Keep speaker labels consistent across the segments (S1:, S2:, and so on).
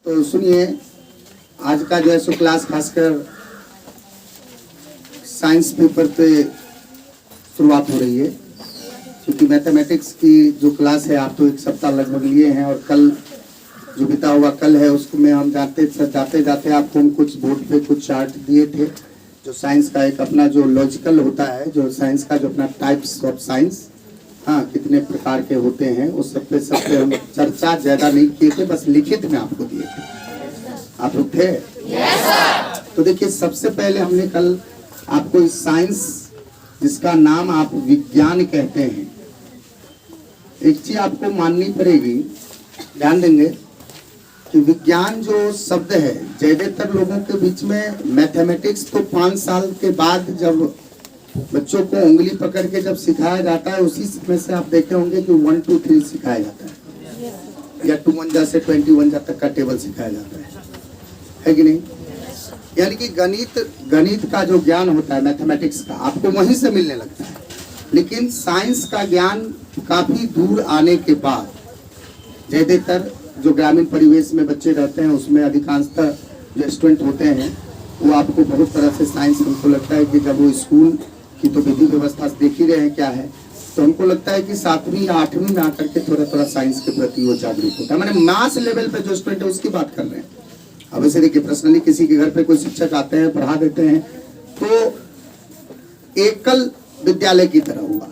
S1: तो सुनिए, आज का जो है सो क्लास खासकर साइंस पेपर पे शुरुआत हो रही है, क्योंकि मैथमेटिक्स की जो क्लास है आप तो एक सप्ताह लगभग लिए हैं, और कल जो बीता हुआ कल है उसको में हम जाते जाते आपको हम कुछ बोर्ड पे कुछ चार्ट दिए थे, जो साइंस का एक अपना जो लॉजिकल होता है, जो साइंस का जो अपना टाइप्स ऑफ साइंस, हाँ कितने प्रकार के होते हैं, उस सब पे हम चर्चा ज्यादा नहीं किए थे, बस लिखित में आपको दिए थे। आप लोग थे? तो देखिए, सबसे पहले हमने कल आपको इस साइंस, जिसका नाम आप विज्ञान कहते हैं, एक चीज आपको माननी पड़ेगी, ध्यान देंगे कि विज्ञान जो शब्द है, ज्यादातर लोगों के बीच में मैथमेटिक्स तो 5 साल के बाद जब बच्चों को उंगली पकड़ के जब सिखाया जाता है, उसी समय से आप देखे होंगे कि 1 2 3 सिखाया जाता है, या 2 1 से 21 तक का टेबल सिखाया जाता है कि नहीं? यानी कि गणित का जो ज्ञान होता है मैथमेटिक्स का, आपको वहीं से मिलने लगता है। लेकिन साइंस का ज्ञान काफी दूर आने के बाद, ज्यादातर जो ग्रामीण परिवेश में बच्चे रहते हैं उसमें अधिकांशतः जो स्टूडेंट होते हैं वो आपको बहुत तरह से साइंस, हमको लगता है कि जब वो स्कूल की तो विधि व्यवस्था देख ही रहे हैं क्या है, तो हमको लगता है कि 7वीं या 8वीं में आकर के थोड़ा साइंस के प्रति वो जागरूक होता है। मैंने मास लेवल पे जो स्टूडेंट है उसकी बात कर रहे हैं। अब ऐसे देखिए, पर्सनली किसी के घर पे कोई शिक्षक आते हैं, पढ़ा देते हैं, तो एकल विद्यालय की तरह हुआ,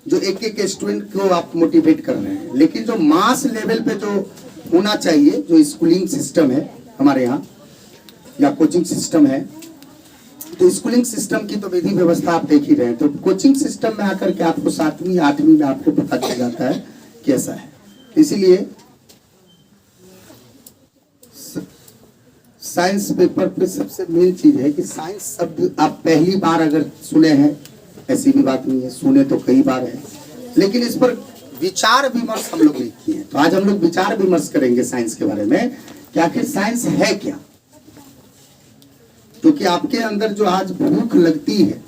S1: जो एक स्टूडेंट को आप मोटिवेट कर रहे हैं। लेकिन जो मास लेवल पे जो होना चाहिए, जो स्कूलिंग सिस्टम है हमारे यहाँ या कोचिंग सिस्टम है, तो स्कूलिंग सिस्टम की तो विधि व्यवस्था आप देख ही रहे हैं। तो कोचिंग सिस्टम में आकर के आपको 7वीं 8वीं में आपको पता चल जाता है कैसा है। इसीलिए साइंस पेपर पे सबसे मेन चीज है कि साइंस शब्द आप पहली बार अगर सुने हैं, ऐसी भी बात नहीं है, सुने तो कई बार है, लेकिन इस पर विचार विमर्श हम लोग किए हैं। तो आज हम लोग विचार विमर्श करेंगे साइंस के बारे में कि आखिर साइंस है क्या। क्योंकि आपके अंदर जो आज भूख लगती है,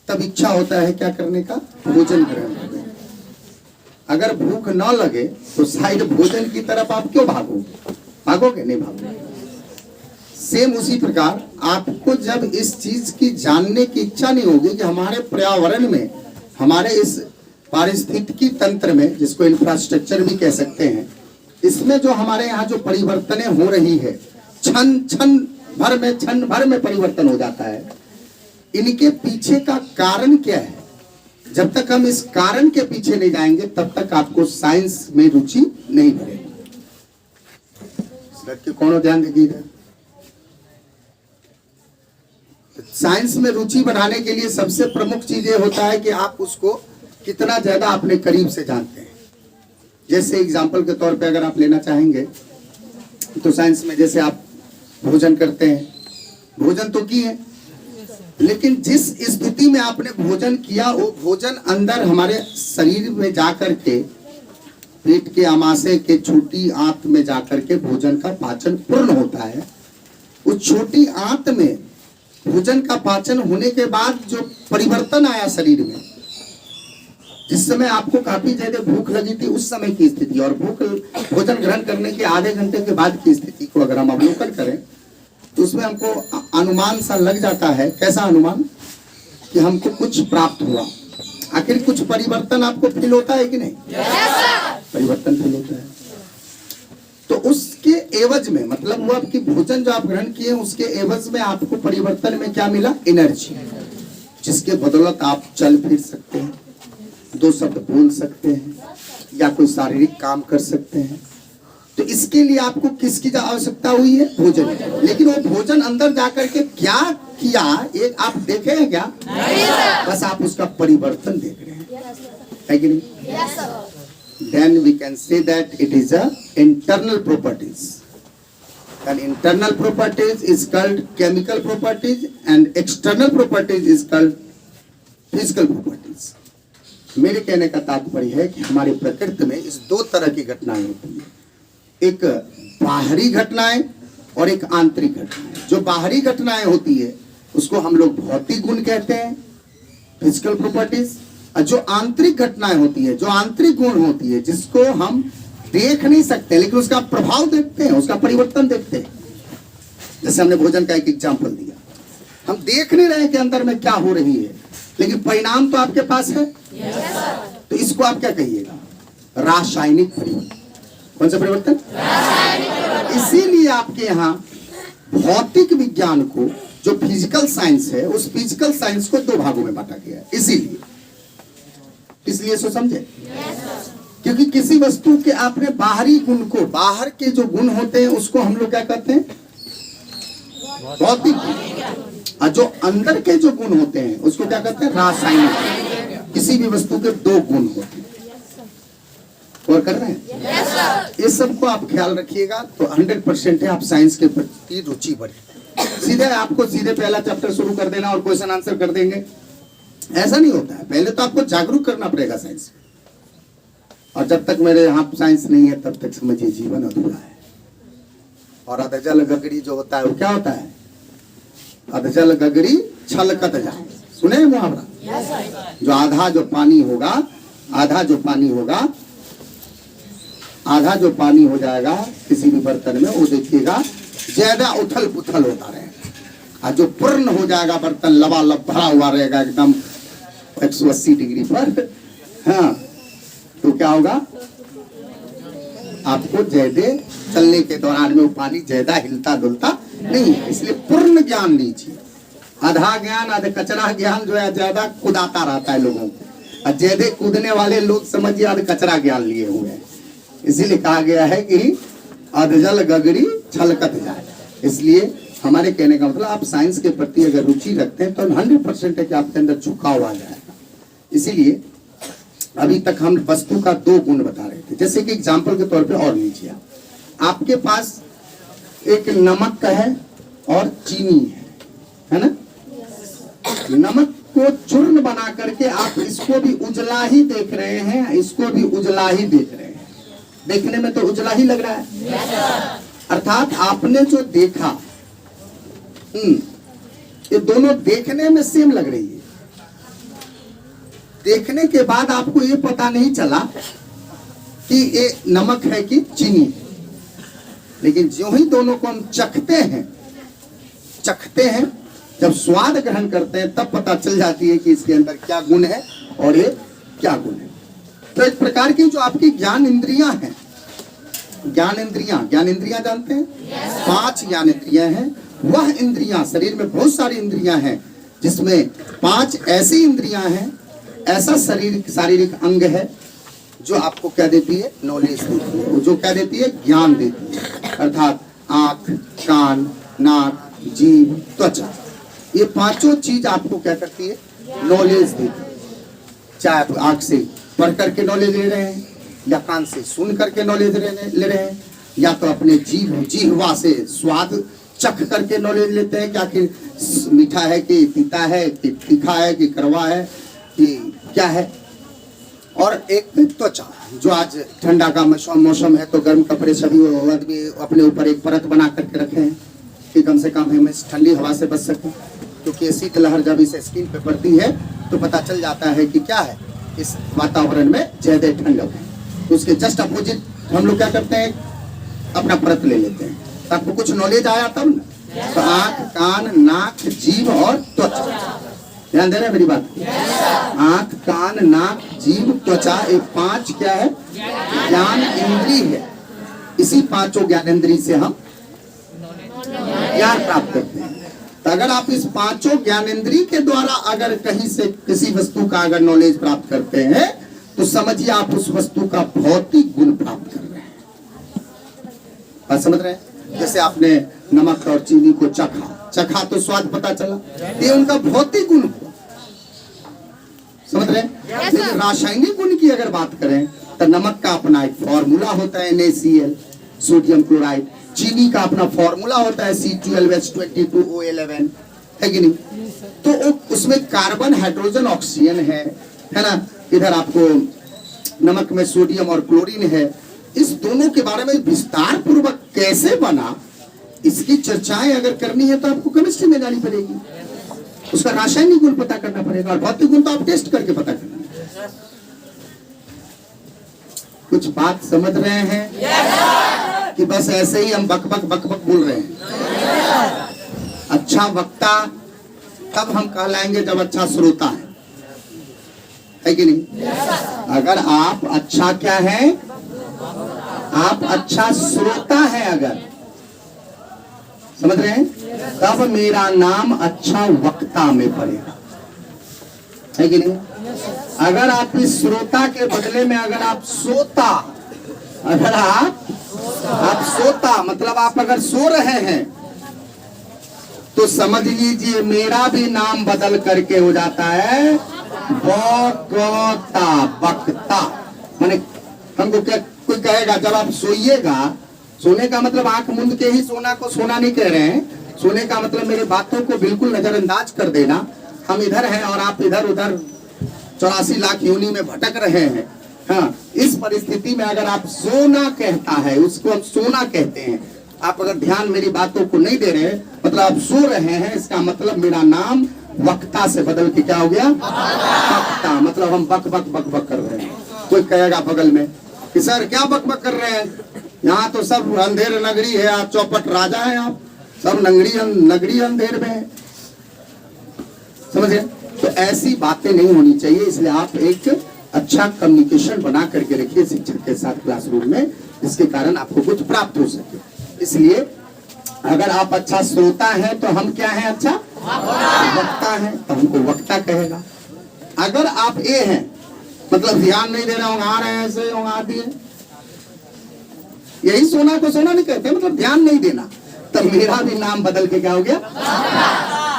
S1: तब इच्छा होता है क्या करने का? भोजन ग्रहण करने का। अगर भूख ना लगे तो शायद भोजन की तरफ आप क्यों भागोगे? नहीं भागोगे। सेम उसी प्रकार आपको जब इस चीज की जानने की इच्छा नहीं होगी कि हमारे पर्यावरण में, हमारे इस पारिस्थितिकी तंत्र में, जिसको इंफ्रास्ट्रक्चर भी कह सकते हैं, इसमें जो हमारे यहाँ जो परिवर्तनें हो रही है, क्षण भर में परिवर्तन हो जाता है, इनके पीछे का कारण क्या है? जब तक हम इस कारण के पीछे नहीं जाएंगे तब तक आपको साइंस में रुचि नहीं बढ़ेगी। कौन ध्यान दीजिएगा। साइंस में रुचि बढ़ाने के लिए सबसे प्रमुख चीज ये होता है कि आप उसको कितना ज्यादा अपने करीब से जानते हैं। जैसे एग्जाम्पल के तौर पे अगर आप लेना चाहेंगे तो साइंस में जैसे आप भोजन करते हैं, भोजन तो किए, लेकिन जिस स्थिति में आपने भोजन किया, वो भोजन अंदर हमारे शरीर में जाकर के, पेट के आमाशय के छोटी आंत में जाकर के भोजन का पाचन पूर्ण होता है। उस छोटी आंत में भोजन का पाचन होने के बाद जो परिवर्तन आया शरीर में, जिस समय आपको काफी ज्यादा भूख लगी थी, उस समय की स्थिति और भोजन ग्रहण करने के आधे घंटे के बाद की स्थिति को अगर हम अवलोकन करें तो उसमें हमको अनुमान सा लग जाता है। कैसा अनुमान? कि हमको कुछ प्राप्त हुआ। आखिर कुछ परिवर्तन आपको फील होता है कि नहीं? परिवर्तन फील होता है। तो उसके एवज में, मतलब वो आपकी भोजन जो आप ग्रहण किए, उसके एवज में आपको परिवर्तन में क्या मिला? एनर्जी, जिसके बदौलत आप चल फिर सकते हैं, 2 शब्द बोल सकते हैं, या कोई शारीरिक काम कर सकते हैं। तो इसके लिए आपको किसकी आवश्यकता हुई है? भोजन। लेकिन वो भोजन अंदर जाकर के क्या किया, एक आप देखे हैं क्या? बस आप उसका परिवर्तन देख रहे हैं, है कि नहीं? Then we can say that it is a internal properties. And internal properties is called chemical properties, and external properties is called physical properties. मेरे कहने का तात्पर्य है कि हमारे प्रकृति में इस 2 तरह की घटनाएं होती है, एक बाहरी घटनाएं और एक आंतरिक घटनाएं। जो बाहरी घटनाएं होती है उसको हम लोग भौतिक गुण कहते हैं, फिजिकल प्रॉपर्टीज। जो आंतरिक घटनाएं होती है, जो आंतरिक गुण होती है, जिसको हम देख नहीं सकते लेकिन उसका प्रभाव देखते हैं, उसका परिवर्तन देखते हैं। जैसे हमने भोजन का एक एग्जाम्पल दिया, हम देख नहीं रहे कि अंदर में क्या हो रही है, लेकिन परिणाम तो आपके पास है। तो इसको आप क्या कहिएगा? रासायनिक परिवर्तन। कौन सा परिवर्तन? इसीलिए आपके यहाँ भौतिक विज्ञान को, जो फिजिकल साइंस है, उस फिजिकल साइंस को दो भागों में बांटा गया है। इसीलिए इसलिए सो समझे, क्योंकि किसी वस्तु के आपने बाहरी गुण को, बाहर के जो गुण होते हैं उसको हम लोग क्या कहते हैं? भौतिक। और जो अंदर के जो गुण होते हैं उसको क्या कहते हैं? रासायनिक। किसी भी वस्तु के दो गुण होते हैं। और कर रहे हैं ये सबको आप ख्याल रखिएगा तो 100% है आप साइंस के प्रति रुचि बढ़े। सीधे आपको सीधे पहला चैप्टर शुरू कर देना और क्वेश्चन आंसर कर देंगे, ऐसा नहीं होता है। पहले तो आपको जागरूक करना पड़ेगा साइंस। और जब तक मेरे यहाँ साइंस नहीं है तब तक समझिए जीवन अधूरा है। और अधजल गगरी जो होता है वो क्या होता है? अधजल गगरी छलकत जाए। सुने हैं मुहावरा? जो आधा जो पानी होगा, आधा जो पानी होगा, आधा जो पानी हो जाएगा किसी भी बर्तन में, वो देखिएगा ज्यादा उथल पुथल होता रहेगा। और जो पूर्ण हो जाएगा बर्तन, लबालब भरा हुआ रहेगा एकदम 180 डिग्री पर, हाँ, तो क्या होगा? आपको ज्यादा चलने के दौरान में वो पानी ज्यादा हिलता डुलता नहीं है। इसलिए पूर्ण ज्ञान लीजिए। आधा ज्ञान, आधा कचरा ज्ञान जो है ज्यादा कूदाता रहता है लोगों को, और ज्यादा कूदने वाले लोग समझिए आधा कचरा ज्ञान लिए हुए हैं। इसीलिए कहा गया है कि अधजल गगरी छलकत जाए। इसलिए हमारे कहने का मतलब, आप साइंस के प्रति अगर रुचि रखते हैं तो 100% है कि आपके अंदर झुकाव आ जाएगा। इसीलिए अभी तक हम वस्तु का दो गुण बता रहे थे। जैसे कि एग्जाम्पल के तौर पे और लीजिए, आपके पास एक नमक का है और चीनी है ना? नमक को चूर्ण बना करके आप इसको भी उजला ही देख रहे हैं, इसको भी उजला ही देख रहे हैं। देखने में तो उजला ही लग रहा है। अर्थात आपने जो देखा, ये दोनों देखने में सेम लग रही है। देखने के बाद आपको ये पता नहीं चला कि ये नमक है कि चीनी। लेकिन जो ही दोनों को हम चखते हैं, जब स्वाद ग्रहण करते हैं तब पता चल जाती है कि इसके अंदर क्या गुण है और ये क्या गुण है। तो एक प्रकार की जो आपकी ज्ञान इंद्रियां हैं, ज्ञान इंद्रियां जानते हैं? 5 ज्ञान इंद्रियां हैं। वह इंद्रियां, शरीर में बहुत सारी इंद्रियां हैं जिसमें 5 ऐसी इंद्रियां हैं, ऐसा शारीरिक अंग है जो आपको क्या देती है? नॉलेज देती है। जो क्या देती है? ज्ञान देती है। अर्थात आंख, कान, नाक, जीभ, त्वचा, ये 5 चीज आपको क्या करती है? नॉलेज देती है। चाहे आप आंख से पढ़ करके नॉलेज ले रहे हैं, या कान से सुन करके नॉलेज ले रहे हैं, या तो अपने जीहवा से स्वाद चख करके नॉलेज लेते हैं कि आखिर मीठा है कि तीता है कि तीखा है कि कड़वा है कि क्या है। और एक त्वचा, जो आज ठंडा का मौसम है तो गर्म कपड़े सभी आदमी अपने ऊपर एक परत बना करके रखे हैं कि कम से कम हम इस ठंडी हवा से बच सकें, क्योंकि शीतलहर जब इस स्किन पे पड़ती है तो पता चल जाता है कि क्या है, इस वातावरण में ज्यादा ठंडक है। तो उसके जस्ट अपोजिट हम लोग क्या करते हैं? अपना परत ले लेते हैं। तो आपको कुछ नॉलेज आया तब ना। तो आंख, कान, नाक, जीभ और त्वचा, ध्यान दे रहे हैं मेरी बात? आंख, कान, नाक, जीभ, त्वचा, ये 5 क्या है? ज्ञान इंद्री है। इसी 5 ज्ञान इंद्री से हम ज्ञान प्राप्त करते हैं। तो अगर आप इस 5 ज्ञान इंद्री के द्वारा अगर कहीं से किसी वस्तु का अगर नॉलेज प्राप्त करते हैं तो समझिए आप उस वस्तु का भौतिक गुण प्राप्त कर रहे हैं। बात समझ रहे हैं? जैसे आपने नमक और चीनी को चखा तो स्वाद पता चला, ये उनका भौतिक गुण हुआ। समझ रहे हैं? लेकिन रासायनिक गुण की अगर बात करें तो नमक का अपना एक फॉर्मूला होता है NaCl, सोडियम क्लोराइड। चीनी का अपना फॉर्मूला होता है C12H22O11, है कि नहीं? तो उसमें कार्बन, हाइड्रोजन, ऑक्सीजन है ना? इधर आपको नमक में सोडियम और क्लोरीन है। इस दोनों के बारे में विस्तार पूर्वक कैसे बना, इसकी चर्चाएं अगर करनी है तो आपको केमिस्ट्री में जानी पड़ेगी। उसका रासायनिक गुण पता करना पड़ेगा, और भौतिक गुण तो आप टेस्ट करके पता करना। कुछ बात समझ रहे हैं कि बस ऐसे ही हम बक बक बक बक बोल रहे हैं? अच्छा वक्ता तब हम कहलाएंगे जब अच्छा श्रोता है कि नहीं? अगर आप अच्छा क्या है, आप अच्छा श्रोता है अगर, समझ रहे हैं, तब मेरा नाम अच्छा वक्ता में पड़ेगा, है कि नहीं? अगर आप इस श्रोता के बदले में अगर आप सोता, अगर आप सोता मतलब आप अगर सो रहे हैं, तो समझ लीजिए मेरा भी नाम बदल करके हो जाता है बकता, बकता। माने हमको क्या कोई कहेगा, जब आप सोइएगा, सोने का मतलब आंख मूंद के ही सोना को सोना नहीं कह रहे हैं, सोने का मतलब मेरे बातों को बिल्कुल नजरअंदाज कर देना। हम इधर हैं और आप इधर उधर 84 लाख योनि में भटक रहे हैं। हाँ, इस परिस्थिति में अगर आप सोना कहता है, उसको हम सोना कहते हैं। आप अगर ध्यान मेरी बातों को नहीं दे रहे, मतलब आप सो रहे हैं, इसका मतलब मेरा नाम वक्ता से बदल के क्या हो गया, वक्ता। मतलब हम बक बक बक बक कर रहे हैं। कोई कहेगा बगल में कि सर क्या बक बक कर रहे हैं, यहाँ तो सब अंधेर नगरी है, आप चौपट राजा हैं, आप सब नगरी अंधेर में है, समझे? तो ऐसी बातें नहीं होनी चाहिए। इसलिए आप एक अच्छा कम्युनिकेशन बना करके रखिए शिक्षक के साथ क्लासरूम में, जिसके कारण आपको कुछ प्राप्त हो सके। इसलिए अगर आप अच्छा श्रोता है तो हम क्या हैं, अच्छा वक्ता है, तो हमको वक्ता कहेगा। अगर आप ए हैं, मतलब ध्यान नहीं दे रहे होंगे, आ रहे हैं ऐसे आदि है, यही सोना को सोना नहीं कहते, मतलब ध्यान नहीं देना, तब मेरा भी नाम बदल के क्या हो गया,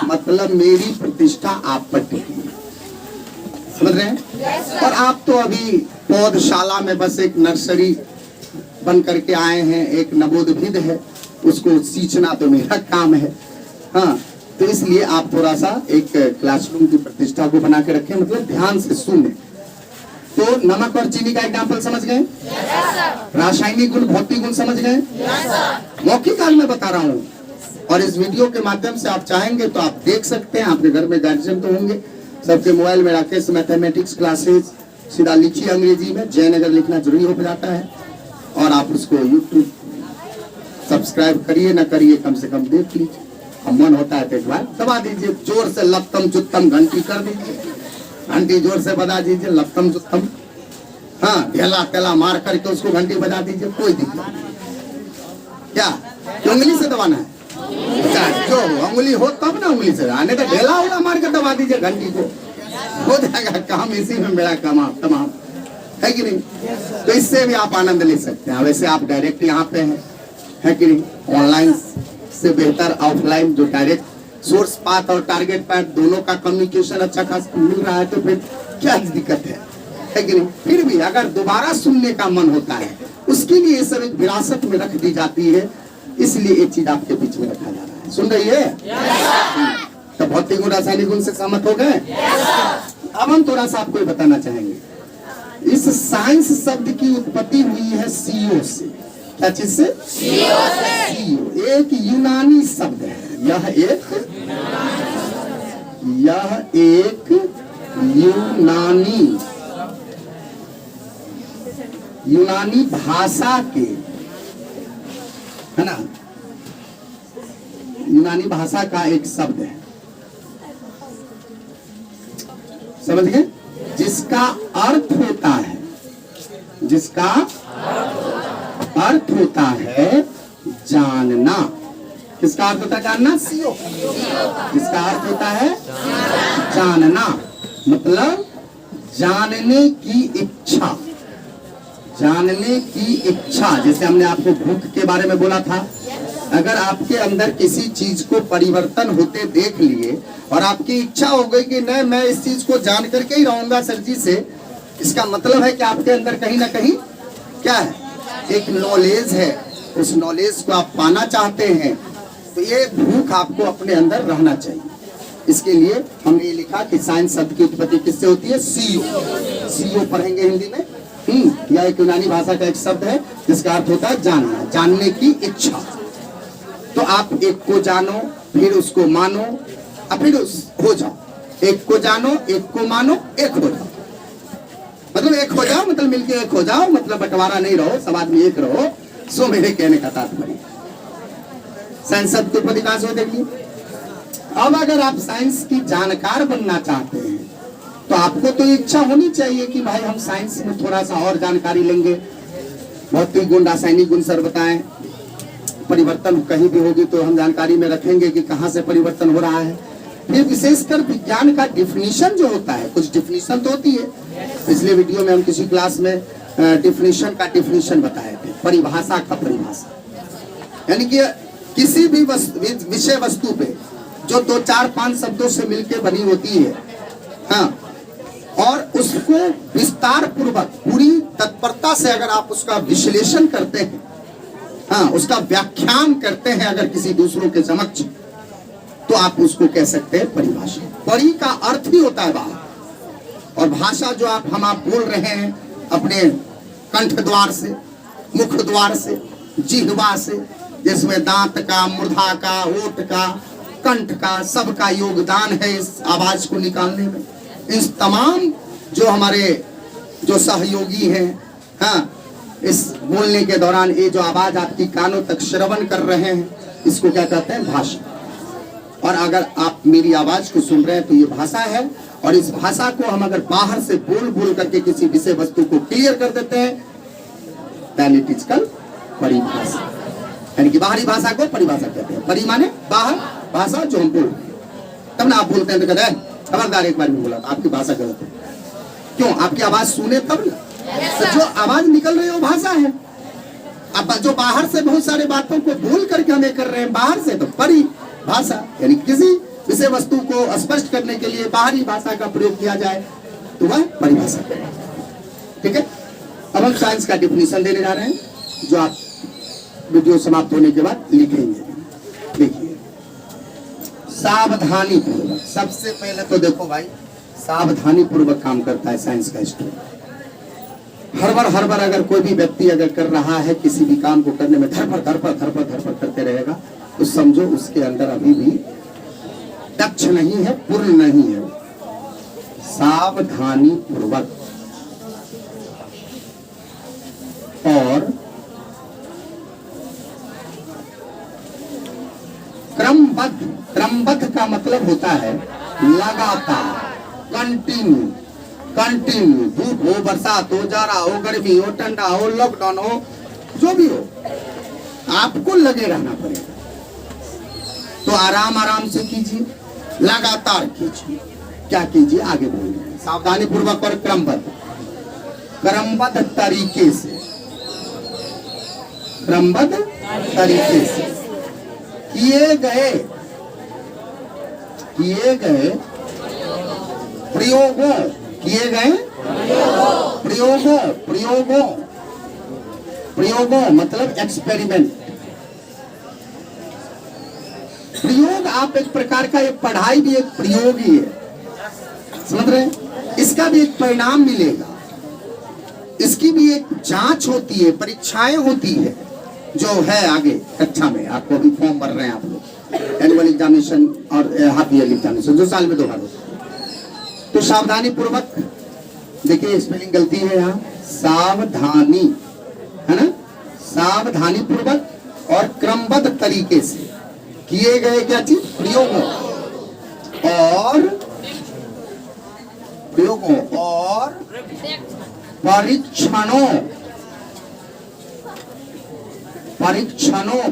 S1: मतलब मेरी प्रतिष्ठा आप पर टिकी, समझ रहे हैं? और आप तो अभी पौधशाला में बस एक नर्सरी बन करके आए हैं, एक नवोद्भिद है, उसको सींचना तो मेरा काम है। हाँ, तो इसलिए आप थोड़ा सा एक क्लासरूम की प्रतिष्ठा को बना के रखें, मतलब ध्यान से सुने। तो नमक और चीनी का एग्जाम्पल समझ गए? रासायनिक गुण, भौतिक गुण समझ गए? मौखिक काल में बता रहा हूँ, और इस वीडियो के माध्यम से आप चाहेंगे तो आप देख सकते हैं। आपके घर में गार्जियन तो होंगे, सबके मोबाइल में राकेश मैथमेटिक्स क्लासेस सीधा लिखिए अंग्रेजी में, जयनगर लिखना जरूरी हो जाता है, और आप उसको यूट्यूब सब्सक्राइब करिए ना करिए, कम से कम देख लीजिए। हम मन होता है तो एक बार दबा दीजिए, जोर से लप्तम चुत्तम घंटी कर दीजिए, घंटी जोर से बजा दीजिए, लप्तम चुत्तम, हाँ, ढेला तेला मार करके उसको घंटी बजा दीजिए, कोई दिक्कत नहीं। क्या उंगली से दबाना है? अच्छा, जो उंगली हो तब ना उंगली से, आने तो ढेला उड़ा मार के दबा दीजिए घंटी को, हो जाएगा काम, इसी में मेरा तमाम, है कि नहीं? तो इससे भी आप आनंद ले सकते हैं। वैसे आप डायरेक्ट यहाँ पे हैं, है कि नहीं? ऑनलाइन से बेहतर ऑफलाइन, जो डायरेक्ट सोर्स पाथ और टारगेट पाथ दोनों का कम्युनिकेशन अच्छा खासा मिल रहा है, तो फिर क्या दिक्कत है कि नहीं? फिर भी अगर दोबारा सुनने का मन होता है, उसके लिए ये सब एक विरासत में रख दी जाती है, इसलिए एक चीज आपके बीच में रखा जा रहा है। सुन रही है? तो भौतिक गुण रासायनिक गुण से सहमत हो गए? अब हम थोड़ा सा आपको बताना चाहेंगे, इस साइंस शब्द की उत्पत्ति हुई है सीओ से। क्या चीज से? सीओ एक यूनानी शब्द है। यह एक यूनानी भाषा के, है ना, यूनानी भाषा का एक शब्द है, समझ गए? जिसका अर्थ होता है, जिसका अर्थ होता है जानना। किसका अर्थ होता है जानना? सीओ। जिसका अर्थ होता है जानना, मतलब जानने की इच्छा, जानने की इच्छा। जैसे हमने आपको भूख के बारे में बोला था, अगर आपके अंदर किसी चीज को परिवर्तन होते देख लिए और आपकी इच्छा हो गई कि नहीं मैं इस चीज को जान करके ही रहूंगा सर जी से, इसका मतलब है कि आपके अंदर कहीं ना कहीं क्या है, एक नॉलेज है, उस नॉलेज को आप पाना चाहते हैं, तो ये भूख आपको अपने अंदर रहना चाहिए। इसके लिए हमने ये लिखा कि साइंस शब्द की उत्पत्ति किससे होती है? सीओ। सीओ पढ़ेंगे हिंदी में। यह एक यूनानी भाषा का एक शब्द है जिसका अर्थ होता है जानना, जानने की इच्छा। तो आप एक को जानो, फिर उसको मानो, और फिर हो जाओ। एक को जानो, एक को मानो, एक हो जाओ। मतलब एक हो जाओ, मतलब मिलके एक हो जाओ, मतलब बंटवारा नहीं रहो, सब आदमी एक रहो, सो मेरे कहने का तात्पर्य। साइंस शब्द के उत्पत्ति कहां से हुई देखिए। अब अगर आप साइंस की जानकार बनना चाहते हैं तो आपको तो इच्छा होनी चाहिए कि भाई हम साइंस में थोड़ा सा और जानकारी लेंगे, भौतिक गुण, रासायनिक गुण सर बताएं, परिवर्तन कहीं भी होगी तो हम जानकारी में रखेंगे कि कहां से परिवर्तन हो रहा है। फिर विशेषकर विज्ञान का डिफिनीशन जो होता है, कुछ डिफिनीशन तो होती है। पिछले वीडियो में हम किसी क्लास में डिफिनीशन बताए थे, परिभाषा का परिभाषा, यानी कि किसी भी विषय वस्तु पे जो 2, 4, 5 शब्दों से मिलकर बनी होती है, हाँ, और उसको विस्तार पूर्वक पूरी तत्परता से अगर आप उसका विश्लेषण करते हैं, हाँ, उसका व्याख्यान करते हैं अगर किसी दूसरों के समक्ष, तो आप उसको कह सकते हैं परिभाषा। परि का अर्थ ही होता है बाहर, और भाषा जो आप बोल रहे हैं अपने कंठ द्वार से, मुख द्वार से, जिह्वा से, जिसमें दांत का, मूर्धा का, होठ का, कंठ का, सबका योगदान है इस आवाज को निकालने में। इस तमाम जो हमारे जो सहयोगी हैं, हाँ, इस बोलने के दौरान ये जो आवाज आपकी कानों तक श्रवण कर रहे हैं, इसको क्या कहते हैं? भाषा। और अगर आप मेरी आवाज को सुन रहे हैं तो ये भाषा है, और इस भाषा को हम अगर बाहर से बोल बोल करके किसी विषय वस्तु को क्लियर कर देते हैं, then it is called परिभाषा, यानी कि बाहरी भाषा को परिभाषा कहते हैं। परि माने बाहर, भाषा जो हम बोल, तब ना आप बोलते हैं तो कहते हैं खबरदार एक बार भी बोला आपकी भाषा गलत है। क्यों? आपकी आवाज सुने तब ना, तो जो आवाज निकल रही है वो भाषा है। अब जो बाहर से बहुत सारे बातों को बोल करके हमें कर रहे हैं बाहर से, तो परिभाषा, यानी किसी विषय वस्तु को स्पष्ट करने के लिए बाहरी भाषा का प्रयोग किया जाए तो वह परिभाषा है। ठीक है, अब हम साइंस का डिफिनीशन देने जा रहे हैं, जो आप वीडियो समाप्त होने के बाद लिखेंगे। देखिए, सावधानी पूर्वक, सबसे पहले तो देखो भाई, सावधानी पूर्वक काम करता है साइंस का स्टूडेंट। हर बार अगर कोई भी व्यक्ति अगर कर रहा है किसी भी काम को करने में धरपड़ करते रहेगा, तो समझो उसके अंदर अभी भी दक्ष नहीं है, पूर्ण नहीं है। सावधानी पूर्वक और क्रमबद्ध, क्रमबद्ध का मतलब होता है लगातार, कंटिन्यू, धूप हो, बरसात हो, जाड़ा हो, गर्मी हो, ठंडा हो, लॉकडाउन हो, जो भी हो, आपको लगे रहना पड़ेगा। तो आराम से कीजिए, लगातार कीजिए। क्या कीजिए? आगे बोलिए। सावधानी पूर्वक और क्रमबद्ध तरीके से, क्रमबद्ध तरीके से किए गए प्रयोगों मतलब एक्सपेरिमेंट। प्रयोग आप एक प्रकार का, एक पढ़ाई भी एक प्रयोग ही है, समझ रहे हैं? इसका भी एक परिणाम मिलेगा, इसकी भी एक जांच होती है, परीक्षाएं होती है, जो है आगे कक्षा में। आपको अभी फॉर्म भर रहे हैं आप लोग, एनुअल एग्जामिनेशन और हाफ ईयरली एग्जामिनेशन, जो साल में 2 बार होता है। तो सावधानी पूर्वक, देखिए स्पेलिंग गलती है यहाँ, सावधानी है ना, सावधानी पूर्वक और क्रमबद्ध तरीके से किए गए क्या चीज? प्रयोगों और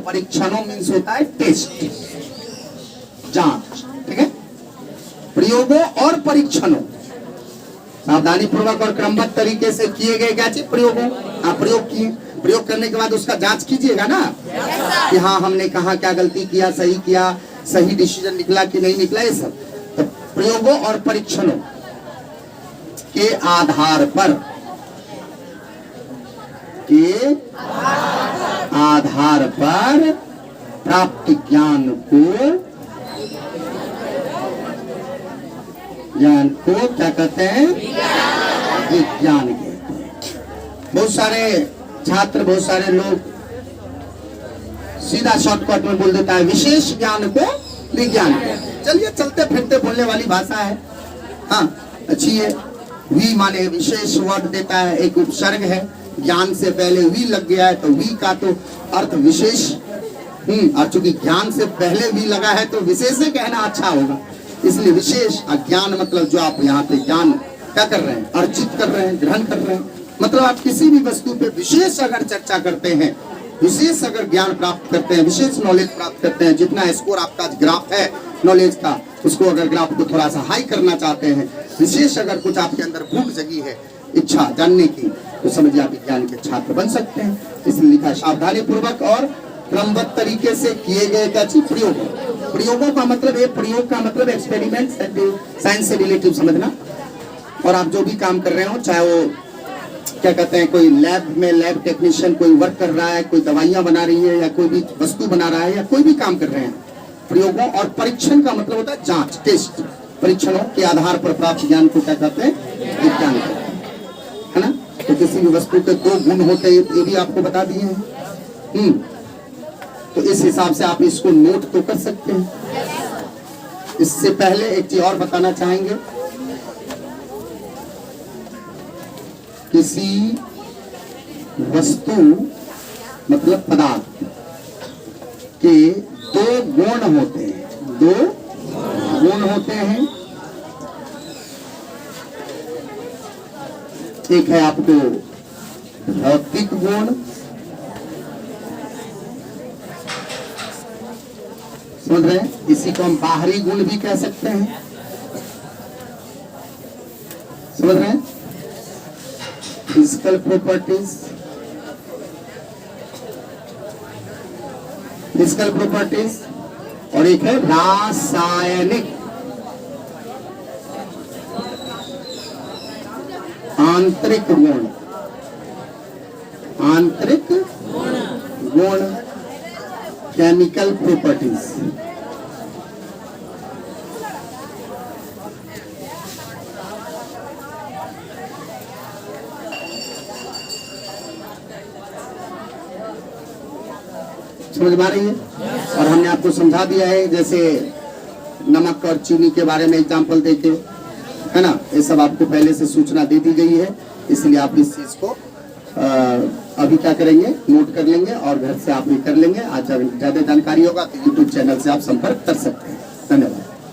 S1: परीक्षणों मीन्स होता है टेस्ट, जांच। ठीक है, प्रयोगों और परीक्षणों, सावधानी पूर्वक और क्रमबद्ध तरीके से किए गए क्या चीज? प्रयोगों। आप प्रयोग किए, प्रयोग करने के बाद उसका जांच कीजिएगा ना, कि हाँ हमने कहा क्या गलती किया, सही किया, सही डिसीजन निकला कि नहीं निकला, ये सब। तो प्रयोगों और परीक्षणों के आधार पर प्राप्त ज्ञान को क्या कहते हैं? विज्ञान कहते हैं। बहुत सारे छात्र, बहुत सारे लोग सीधा शॉर्टकट में बोल देता है विशेष ज्ञान को विज्ञान कहते हैं। चलिए, चलते फिरते बोलने वाली भाषा है, हाँ अच्छी है, वी माने विशेष वर्ड देता है, एक उपसर्ग है, ज्ञान से पहले वी लग गया है तो वी का तो अर्थ विशेष, और चूंकि ज्ञान से पहले वी लगा है तो विशेष से कहना अच्छा होगा, इसलिए विशेष। अज्ञान मतलब जो आप यहाँ पे ज्ञान क्या कर रहे हैं, अर्जित कर रहे हैं, ग्रहण कर रहे हैं, मतलब आप किसी भी वस्तु पे विशेष अगर चर्चा करते हैं, विशेष अगर ज्ञान प्राप्त करते हैं, विशेष नॉलेज प्राप्त करते हैं, जितना स्कोर आपका ग्राफ है नॉलेज का, उसको अगर ग्राफ को थोड़ा सा हाई करना चाहते हैं, विशेष अगर कुछ आपके अंदर भूख जगी है, इच्छा जानने की, तो समझिए आप विज्ञान के छात्र बन सकते हैं। इसलिए लिखा सावधानी पूर्वक और क्रमबद्ध तरीके से किए गए क्या चीज प्रयोग। प्रयोगों का मतलब है, प्रयोग का मतलब एक्सपेरिमेंट, साइंस से रिलेटिव समझना। और आप जो भी काम कर रहे हो, चाहे वो क्या कहते हैं, कोई लैब में लैब टेक्नीशियन कोई वर्क कर रहा है, कोई दवाइयां बना रही है, या कोई भी वस्तु बना रहा है, या कोई भी काम कर रहे हैं, प्रयोगों और परीक्षण का मतलब होता है जांच, टेस्ट। परीक्षणों के आधार पर प्राप्त ज्ञान को क्या कहते हैं, विज्ञान कहते हैं, है ना। तो किसी भी वस्तु के दो गुण होते हैं, ये भी आपको बता दिए हैं। तो इस हिसाब से आप इसको नोट तो कर सकते हैं। इससे पहले एक चीज और बताना चाहेंगे, किसी वस्तु मतलब पदार्थ के दो गुण होते हैं, दो गुण होते हैं। एक है आपको भौतिक गुण, समझ रहे हैं, इसी को हम बाहरी गुण भी कह सकते हैं, समझ रहे हैं, फिजिकल प्रॉपर्टीज, फिजिकल प्रॉपर्टीज, और एक है रासायनिक, आंतरिक गुण, आंतरिक गुण, केमिकल प्रॉपर्टीज। समझ में आ रही है। और हमने आपको समझा दिया है, जैसे नमक और चीनी के बारे में एग्जाम्पल देके, है ना, ये सब आपको पहले से सूचना दे दी गई है। इसलिए आप इस चीज को अभी क्या करेंगे, नोट कर लेंगे और घर से आप भी कर लेंगे। आज ज्यादा जानकारी होगा तो यूट्यूब चैनल से आप संपर्क कर सकते हैं। धन्यवाद।